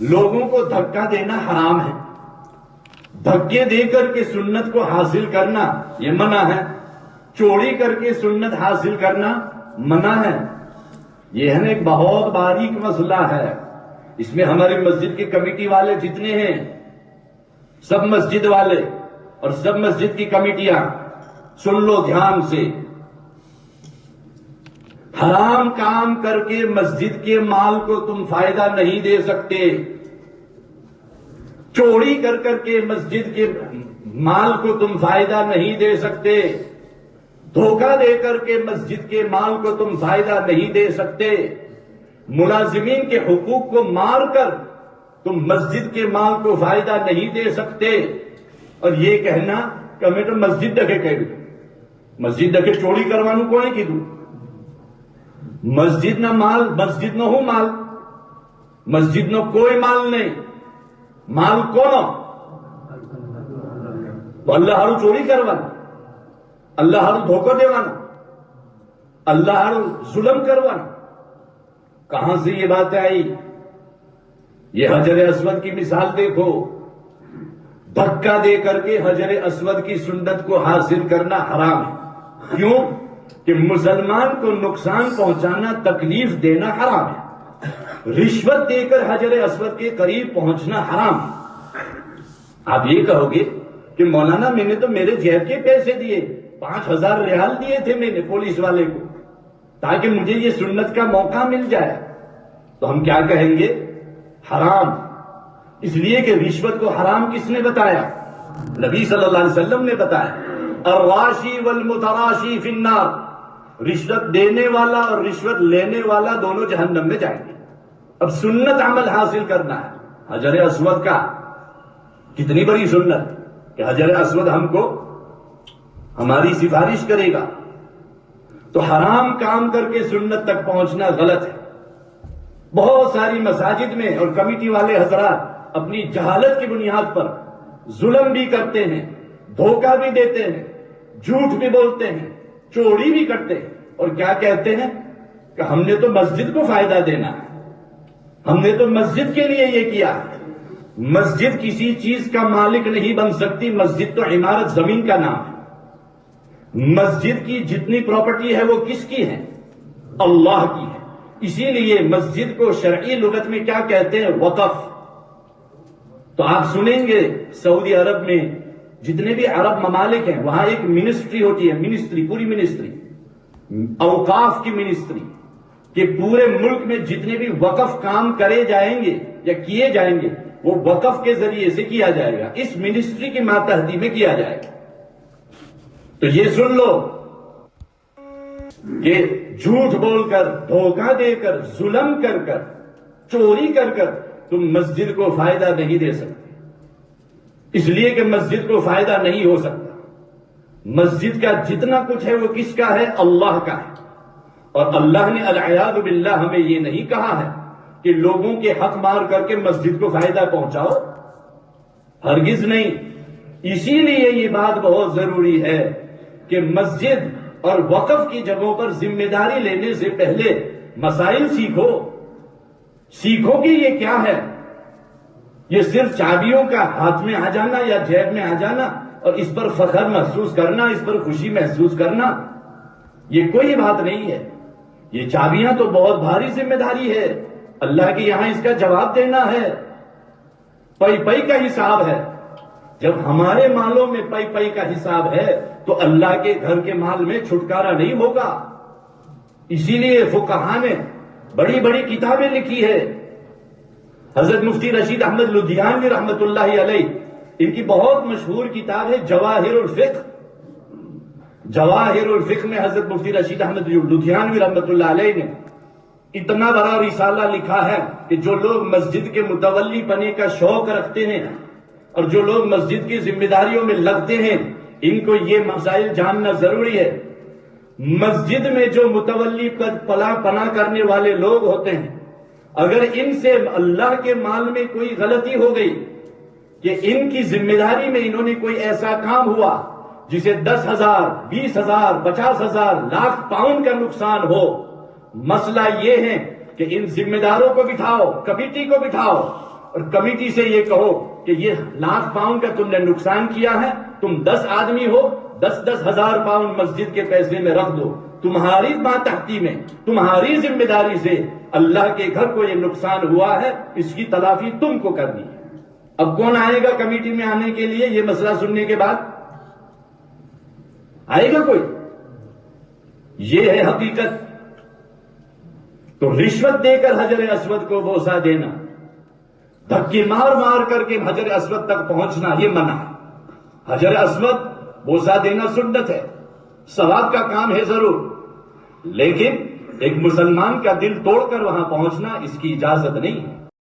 لوگوں کو دھکا دینا حرام ہے، دھکے دے کر کے سنت کو حاصل کرنا یہ منع ہے، چوری کر کے سنت حاصل کرنا منع ہے۔ یہ ہے نا ایک بہت باریک مسئلہ ہے، اس میں ہماری مسجد کے کمیٹی والے جتنے ہیں، سب مسجد والے اور سب مسجد کی کمیٹیاں سن لو دھیان سے، حرام کام کر کے مسجد کے مال کو تم فائدہ نہیں دے سکتے، چوری کر کر کے مسجد کے مال کو تم فائدہ نہیں دے سکتے، دھوکہ دے کر کے مسجد کے مال کو تم فائدہ نہیں دے سکتے، ملازمین کے حقوق کو مار کر تم مسجد کے مال کو فائدہ نہیں دے سکتے، اور یہ کہنا کہ میں تو مسجد ڈکے کہہ دوں، مسجد ڈکے چوری کروانوں کو نہیں کی دوں، مسجد نہ مال، مسجد نہ ہوں مال، مسجد نہ کوئی مال نہیں، مال کون تو اللہ ہارو چوری کروانا، اللہ ہارو دھوکہ دیوانا، اللہ ہارو ظلم کروانا، کہاں سے یہ بات آئی؟ یہ حجر اسود کی مثال دیکھو، دھکا دے کر کے حجر اسود کی سنت کو حاصل کرنا حرام ہے، کیوں کہ مسلمان کو نقصان پہنچانا، تکلیف دینا حرام ہے، رشوت دے کر حجر اسود کے قریب پہنچنا حرام ہے۔ آپ یہ کہو گے کہ مولانا میں نے تو میرے جیب کے پیسے دیے، 5000 ریال دیے تھے میں نے پولیس والے کو تاکہ مجھے یہ سنت کا موقع مل جائے، تو ہم کیا کہیں گے؟ حرام، اس لیے کہ رشوت کو حرام کس نے بتایا؟ نبی صلی اللہ علیہ وسلم نے بتایا، الراشی والمتراشی فی النار، رشوت دینے والا اور رشوت لینے والا دونوں جہنم میں جائیں گے۔ اب سنت عمل حاصل کرنا ہے، حجر اسود کا کتنی بڑی سنت کہ حجر اسود ہم کو ہماری سفارش کرے گا، تو حرام کام کر کے سنت تک پہنچنا غلط ہے۔ بہت ساری مساجد میں اور کمیٹی والے حضرات اپنی جہالت کی بنیاد پر ظلم بھی کرتے ہیں، دھوکہ بھی دیتے ہیں، جھوٹ بھی بولتے ہیں، چوری بھی کرتے ہیں، اور کیا کہتے ہیں کہ ہم نے تو مسجد کو فائدہ دینا ہے، ہم نے تو مسجد کے لیے یہ کیا ہے۔ مسجد کسی چیز کا مالک نہیں بن سکتی، مسجد تو عمارت زمین کا نام ہے، مسجد کی جتنی پراپرٹی ہے وہ کس کی ہے؟ اللہ کی ہے، اسی لیے مسجد کو شرعی لغت میں کیا کہتے ہیں؟ وقف۔ تو آپ سنیں گے سعودی عرب میں جتنے بھی عرب ممالک ہیں وہاں ایک منسٹری ہوتی ہے، منسٹری، پوری منسٹری، اوقاف کی منسٹری، کہ پورے ملک میں جتنے بھی وقف کام کرے جائیں گے یا کیے جائیں گے وہ وقف کے ذریعے سے کیا جائے گا، اس منسٹری کی ماتحتی میں کیا جائے گا۔ تو یہ سن لو کہ جھوٹ بول کر، دھوکہ دے کر، ظلم کر کر، چوری کر کر تم مسجد کو فائدہ نہیں دے سکتے، اس لیے کہ مسجد کو فائدہ نہیں ہو سکتا۔ مسجد کا جتنا کچھ ہے وہ کس کا ہے؟ اللہ کا ہے، اور اللہ نے العیاذ باللہ ہمیں یہ نہیں کہا ہے کہ لوگوں کے حق مار کر کے مسجد کو فائدہ پہنچاؤ، ہرگز نہیں۔ اسی لیے یہ بات بہت ضروری ہے کہ مسجد اور وقف کی جگہوں پر ذمہ داری لینے سے پہلے مسائل سیکھو، سیکھو کہ یہ کیا ہے۔ یہ صرف چابیوں کا ہاتھ میں آ جانا یا جیب میں آ جانا اور اس پر فخر محسوس کرنا، اس پر خوشی محسوس کرنا، یہ کوئی بات نہیں ہے۔ یہ چابیاں تو بہت بھاری ذمہ داری ہے، اللہ کے یہاں اس کا جواب دینا ہے، پئی پئی کا حساب ہے۔ جب ہمارے مالوں میں پئی پئی کا حساب ہے تو اللہ کے گھر کے مال میں چھٹکارا نہیں ہوگا۔ اسی لیے فقہاء نے بڑی بڑی کتابیں لکھی ہے۔ حضرت مفتی رشید احمد لدھیانوی رحمت اللہ علیہ، ان کی بہت مشہور کتاب ہے جواہر الفقہ۔ جواہر الفقہ میں حضرت مفتی رشید احمد لدھیانوی رحمت اللہ علیہ نے اتنا بڑا رسالہ لکھا ہے کہ جو لوگ مسجد کے متولی بننے کا شوق رکھتے ہیں اور جو لوگ مسجد کی ذمہ داریوں میں لگتے ہیں، ان کو یہ مسائل جاننا ضروری ہے۔ مسجد میں جو متولی پناہ کرنے والے لوگ ہوتے ہیں، اگر ان سے اللہ کے مال میں کوئی غلطی ہو گئی کہ ان کی ذمہ داری میں انہوں نے کوئی ایسا کام ہوا جسے 10,000 20,000 50,000 لاکھ پاؤنڈ کا نقصان ہو، مسئلہ یہ ہے کہ ان ذمہ داروں کو بٹھاؤ، کمیٹی کو بٹھاؤ اور کمیٹی سے یہ کہو کہ یہ £1,00,000 کا تم نے نقصان کیا ہے، تم 10 آدمی ہو، 10,000 پاؤنڈ مسجد کے پیسے میں رکھ دو، تمہاری ماتحتی میں، تمہاری ذمہ داری سے اللہ کے گھر کو یہ نقصان ہوا ہے، اس کی تلافی تم کو کرنی ہے۔ اب کون آئے گا کمیٹی میں آنے کے لیے یہ مسئلہ سننے کے بعد؟ آئے گا کوئی؟ یہ ہے حقیقت۔ تو رشوت دے کر حجر اسود کو بوسہ دینا، دھکے مار مار کر کے حجر اسود تک پہنچنا، یہ منع ہے۔ حجر اسود بوسہ دینا سنت ہے، ثواب کا کام ہے ضرور، لیکن ایک مسلمان کا دل توڑ کر وہاں پہنچنا اس کی اجازت نہیں ہے۔